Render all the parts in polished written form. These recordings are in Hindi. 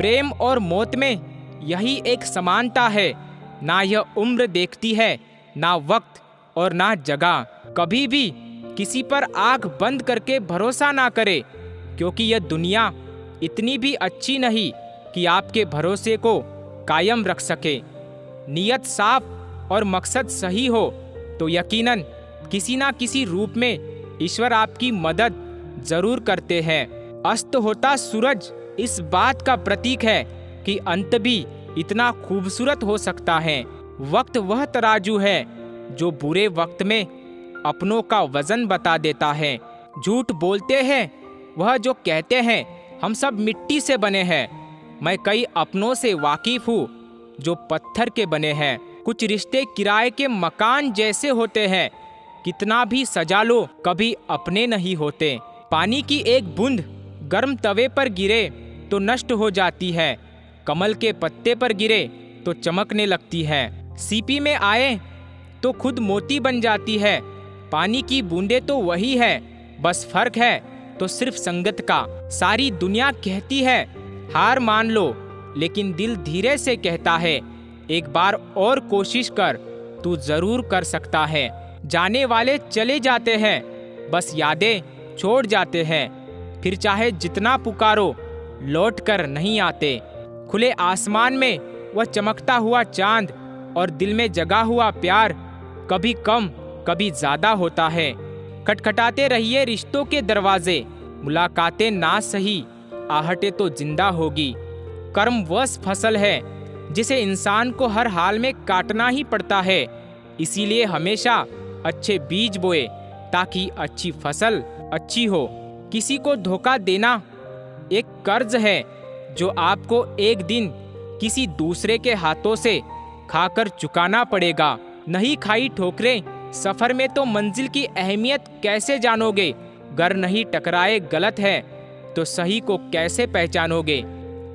प्रेम और मौत में यही एक समानता है। ना यह उम्र देखती है, ना वक्त और ना जगह। कभी भी किसी पर आंख बंद करके भरोसा ना करे, क्योंकि यह दुनिया इतनी भी अच्छी नहीं कि आपके भरोसे को कायम रख सके। नीयत साफ और मकसद सही हो तो यकीनन किसी ना किसी रूप में ईश्वर आपकी मदद जरूर करते हैं। अस्त होता सूरज इस बात का प्रतीक है कि अंत भी इतना खूबसूरत हो सकता है। वक्त वह तराजू है जो बुरे वक्त में अपनों का वजन बता देता है। झूठ बोलते हैं वह जो कहते हैं हम सब मिट्टी से बने हैं। मैं कई अपनों से वाकिफ हूँ जो पत्थर के बने हैं। कुछ रिश्ते किराए के मकान जैसे होते हैं, कितना भी सजा लो कभी अपने नहीं होते। पानी की एक बूंद गर्म तवे पर गिरे तो नष्ट हो जाती है, कमल के पत्ते पर गिरे तो चमकने लगती है। सीपी में आए तो खुद मोती बन जाती है। पानी की बूंदें तो वही है, बस फर्क है तो सिर्फ संगत का। सारी दुनिया कहती है हार मान लो, लेकिन दिल धीरे से कहता है एक बार और कोशिश कर, तू जरूर कर सकता है। जाने वाले चले जाते हैं, बस यादें छोड़ जाते हैं। फिर चाहे जितना पुकारो लौट कर नहीं आते। खुले आसमान में वह चमकता हुआ चांद और दिल में जगा हुआ प्यार कभी कम कभी ज्यादा होता है। खटखटाते रहिए रिश्तों के दरवाजे, मुलाकातें ना सही आहटें तो जिंदा होगी। कर्म वह फसल है जिसे इंसान को हर हाल में काटना ही पड़ता है। इसीलिए हमेशा अच्छे बीज बोए ताकि अच्छी फसल अच्छी हो। किसी को धोखा देना एक कर्ज है जो आपको एक दिन किसी दूसरे के हाथों से खाकर चुकाना पड़ेगा। नहीं खाई ठोकरें सफर में तो मंजिल की अहमियत कैसे जानोगे। गर नहीं टकराए गलत है तो सही को कैसे पहचानोगे।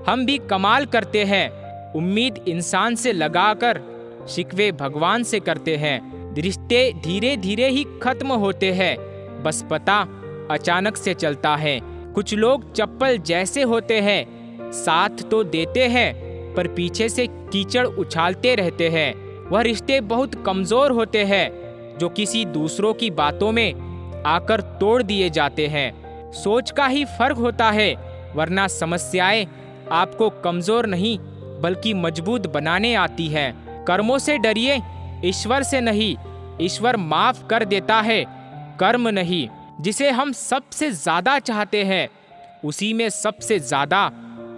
हम भी कमाल करते हैं, उम्मीद इंसान से लगाकर शिकवे भगवान से करते हैं। रिश्ते धीरे धीरे ही खत्म होते हैं, बस पता अचानक से चलता है। कुछ लोग चप्पल जैसे होते हैं, साथ तो देते हैं पर पीछे से कीचड़ उछालते रहते हैं। वह रिश्ते बहुत कमजोर होते हैं जो किसी दूसरों की बातों में आकर तोड़ दिए जाते हैं। सोच का ही फर्क होता है, वरना समस्याएं आपको कमजोर नहीं बल्कि मजबूत बनाने आती है। कर्मों से डरिए, ईश्वर से नहीं। ईश्वर माफ कर देता है, कर्म नहीं। जिसे हम सबसे ज्यादा चाहते हैं उसी में सबसे ज्यादा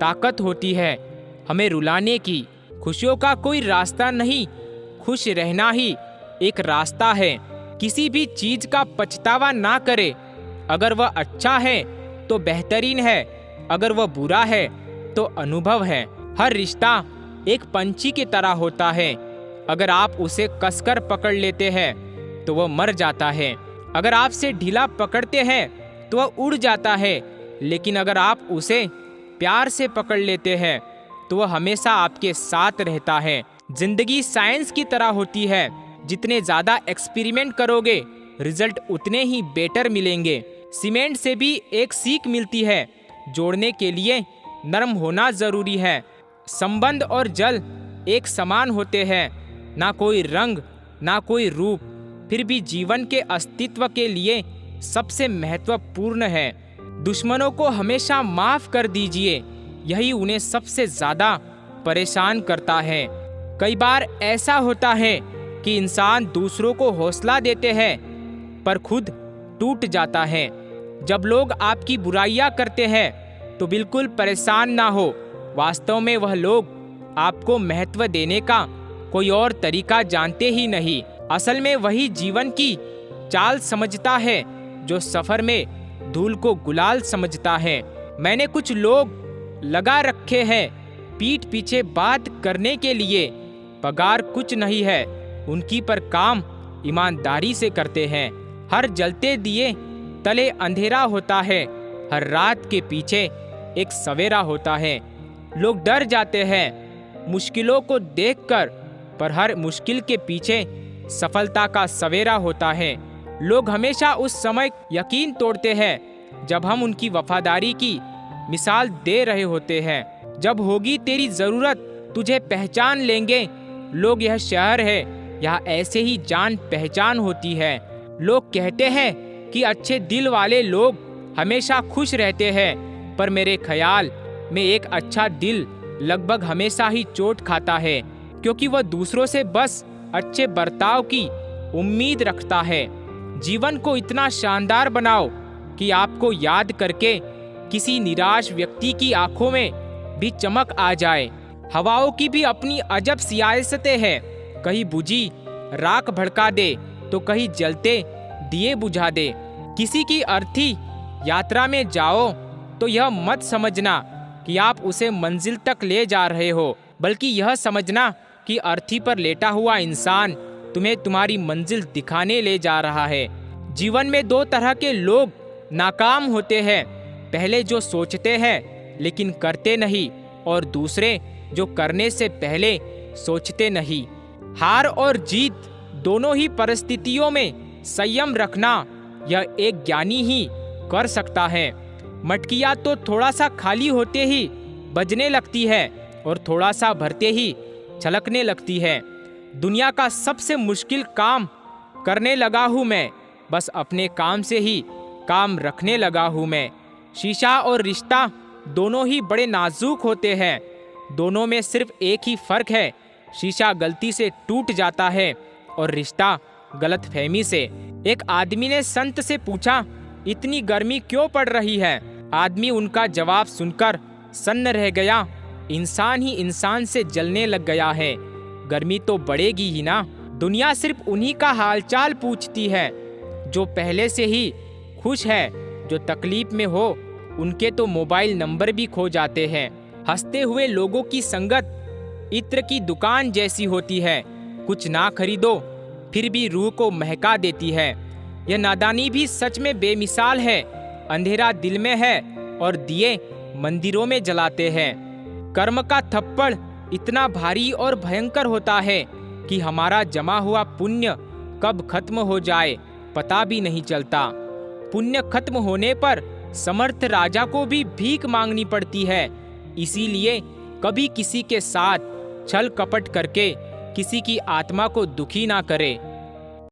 ताकत होती है हमें रुलाने की। खुशियों का कोई रास्ता नहीं, खुश रहना ही एक रास्ता है। किसी भी चीज का पछतावा ना करे। अगर वह अच्छा है तो बेहतरीन है, अगर वह बुरा है तो अनुभव है। हर रिश्ता एक पंछी की तरह होता है, अगर आप उसे कसकर पकड़ लेते हैं तो वह मर जाता है। अगर आपसे ढीला पकड़ते हैं तो वह उड़ जाता है, लेकिन अगर आप उसे प्यार से पकड़ लेते हैं तो वह हमेशा आपके साथ रहता है। जिंदगी साइंस की तरह होती है, जितने ज्यादा एक्सपेरिमेंट करोगे रिजल्ट उतने ही बेटर मिलेंगे। सीमेंट से भी एक सीख मिलती है, जोड़ने के लिए नरम होना जरूरी है। संबंध और जल एक समान होते हैं, ना कोई रंग ना कोई रूप, फिर भी जीवन के अस्तित्व के लिए सबसे महत्वपूर्ण है। दुश्मनों को हमेशा माफ कर दीजिए, यही उन्हें सबसे ज्यादा परेशान करता है। कई बार ऐसा होता है कि इंसान दूसरों को हौसला देते हैं पर खुद टूट जाता है। जब लोग आपकी बुराइयां करते हैं तो बिल्कुल परेशान ना हो, वास्तव में वह लोग आपको महत्व देने का कोई और तरीका जानते ही नहीं। असल में वही जीवन की चाल समझता है जो सफर में धूल को गुलाल समझता है। मैंने कुछ लोग लगा रखे हैं पीठ पीछे बात करने के लिए, पगार कुछ नहीं है उनकी पर काम ईमानदारी से करते हैं। हर जलते दिए तले अंधेरा होता है, हर रात के पीछे एक सवेरा होता है। लोग डर जाते हैं मुश्किलों को देखकर, पर हर मुश्किल के पीछे सफलता का सवेरा होता है। लोग हमेशा उस समय यकीन तोड़ते हैं जब हम उनकी वफादारी की मिसाल दे रहे होते हैं। जब होगी तेरी जरूरत तुझे पहचान लेंगे लोग। यह शहर है, यहाँ ऐसे ही जान पहचान होती है। लोग कहते हैं कि अच्छे दिल वाले लोग हमेशा खुश रहते हैं, पर मेरे ख्याल में एक अच्छा दिल लगभग हमेशा ही चोट खाता है, क्योंकि वह दूसरों से बस अच्छे बर्ताव की उम्मीद रखता है। जीवन को इतना शानदार बनाओ कि आपको याद करके किसी निराश व्यक्ति की आंखों में भी चमक आ जाए। हवाओं की भी अपनी अजब सियासतें हैं, कहीं बुझी राख भड़का दे तो कहीं जलते दिए बुझा दे। किसी की अर्थी यात्रा में जाओ तो यह मत समझना कि आप उसे मंजिल तक ले जा रहे हो, बल्कि यह समझना कि अर्थी पर लेटा हुआ इंसान तुम्हें तुम्हारी मंजिल दिखाने ले जा रहा है। जीवन में दो तरह के लोग नाकाम होते हैं, पहले जो सोचते हैं लेकिन करते नहीं, और दूसरे जो करने से पहले सोचते नहीं। हार और जीत दोनों ही परिस्थितियों में संयम रखना यह एक ज्ञानी ही कर सकता है। मटकियाँ तो थोड़ा सा खाली होते ही बजने लगती है और थोड़ा सा भरते ही छलकने लगती है। दुनिया का सबसे मुश्किल काम करने लगा हूँ मैं, बस अपने काम से ही काम रखने लगा हूँ मैं। शीशा और रिश्ता दोनों ही बड़े नाजुक होते हैं, दोनों में सिर्फ एक ही फर्क है, शीशा गलती से टूट जाता है और रिश्ता गलतफहमी से। एक आदमी ने संत से पूछा, इतनी गर्मी क्यों पड़ रही है? आदमी उनका जवाब सुनकर सन्न रह गया, इंसान ही इंसान से जलने लग गया है, गर्मी तो बढ़ेगी ही ना। दुनिया सिर्फ उन्हीं का हालचाल पूछती है जो पहले से ही खुश है, जो तकलीफ में हो उनके तो मोबाइल नंबर भी खो जाते हैं। हंसते हुए लोगों की संगत इत्र की दुकान जैसी होती है, कुछ ना खरीदो फिर भी रूह को महका देती है। यह नादानी भी सच में बेमिसाल है, अंधेरा दिल में है और दिए मंदिरों में जलाते हैं। कर्म का थप्पड़ इतना भारी और भयंकर होता है कि हमारा जमा हुआ पुण्य कब खत्म हो जाए पता भी नहीं चलता। पुण्य खत्म होने पर समर्थ राजा को भी भीख मांगनी पड़ती है, इसीलिए कभी किसी के साथ छल कपट करके किसी की आत्मा को दुखी ना करे।